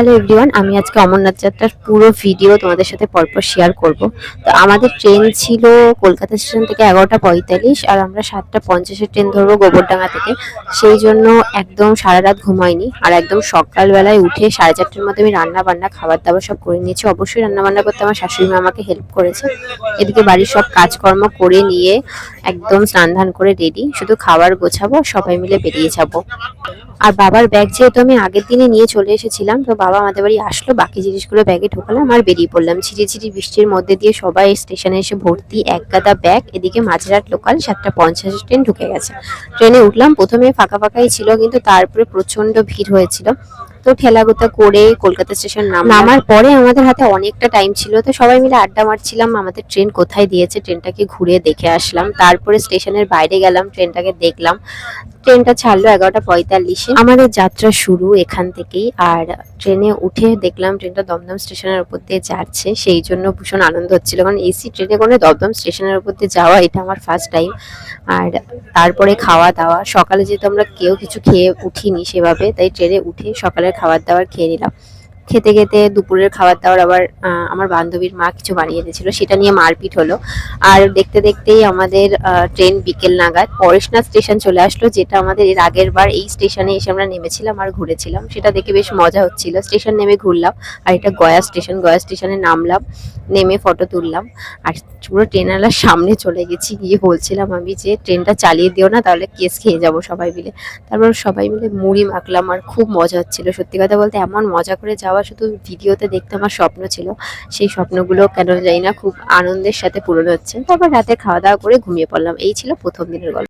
Hello everyone, আমি আজকে অমরনাথ যাত্রার পুরো ভিডিও তোমাদের সাথে পরপর শেয়ার করব। তো আমাদের ট্রেন ছিল কলকাতা স্টেশন থেকে 11টা 45, আর আমরা 7টা 50-এর ট্রেন ধরবো গোবরডাঙ্গা থেকে। সেই জন্য একদম সারা রাত ঘুমাইনি, আর একদম সকালবেলায় উঠে 4:30টার মধ্যে আমি রান্না বান্না খাবার দাবার সব করে নিয়েছি। অবশ্যই রান্না বান্না করতে আমার শাশুড়ি মা আমাকে হেল্প করেছে। এদিকে বাড়ির সব কাজকর্ম করে নিয়ে একদম স্নান ধান করে রেডি, শুধু খাবার গোছাবো, সবাই মিলে বেরিয়ে যাবো। আর বাবার ব্যাগ যেহেতু আমি আগের দিনে নিয়ে চলে এসেছিলাম, তো বাবা আমাদের বাড়ি আসলো, বাকি জিনিসগুলো ব্যাগে ঢোকালাম আর বেরিয়ে পড়লাম। ঝিরিঝিরি বৃষ্টির মধ্যে দিয়ে সবাই স্টেশনে এসে ভর্তি, এক গাদা ব্যাগ। এদিকে মাঝরাত লোকাল 7টা 50 ট্রেন ঢুকে গেছে। ট্রেনে উঠলাম, প্রথমে ফাঁকা ফাঁকাই ছিল, কিন্তু তারপরে প্রচন্ড ভিড় হয়েছিল। তো ঠেলাগোতা করে কলকাতা স্টেশন নামার পরে আমাদের হাতে অনেকটা টাইম ছিল, তো সবাই মিলে আড্ডা মারছিলাম আমাদের ট্রেন কোথায় দিয়েছে, ট্রেনটাকে ঘুরে দেখে আসলাম। তারপরে স্টেশনের বাইরে গেলাম, ট্রেনটাকে দেখলাম। ট্রেনটা ছাড়লো 11টা 45-এ। আমাদের যাত্রা শুরু এখান থেকেই। আর ট্রেনে উঠে দেখলাম ট্রেনটা দমদম স্টেশনের উপর দিয়ে যাচ্ছে, সেই জন্য ভীষণ আনন্দ হচ্ছিল, কারণ এসি ট্রেনে করে দমদম স্টেশনের উপর দিয়ে যাওয়া এটা আমার ফার্স্ট টাইম। আর তারপরে খাওয়া দাওয়া, সকালে যেহেতু আমরা কেউ কিছু খেয়ে উঠিনি সেভাবে, তাই ট্রেনে উঠে সকালের খাবার দাবার খেয়ে নিলাম। খেতে খেতে দুপুরের খাবার দাবার আবার আমার বান্ধবীর মা কিছু বানিয়ে এনেছিল, সেটা নিয়ে মারপিট হলো। আর দেখতে দেখতেই আমাদের ট্রেন বিকেল নাগাদ পরেশনাথ স্টেশন চলে আসলো, যেটা আমাদের এর আগের বার এই স্টেশনে এসে আমরা নেমেছিলাম আর ঘুরেছিলাম। সেটা দেখে বেশ মজা হচ্ছিল। স্টেশন নেমে ঘুরলাম। আর এটা গয়া স্টেশন, গয়া স্টেশনে নামলাম, নেমে ফটো তুললাম। আর পুরো ট্রেনালার সামনে চলে গেছি, গিয়ে বলছিলাম আমি যে ট্রেনটা চালিয়ে দিও না, তাহলে কেস খেয়ে যাবো সবাই মিলে। তারপর সবাই মিলে মুড়ি মাখলাম, আর খুব মজা হচ্ছিল। সত্যি কথা বলতে এমন মজা করে যাওয়া শুধু ভিডিওতে দেখতে আমার স্বপ্ন ছিল, সেই স্বপ্নগুলো কেন জানি না খুব আনন্দের সাথে পূরণ হচ্ছে। তারপর রাতে খাওয়া দাওয়া করে ঘুমিয়ে পড়লাম। এই ছিল প্রথম দিনের গল্প।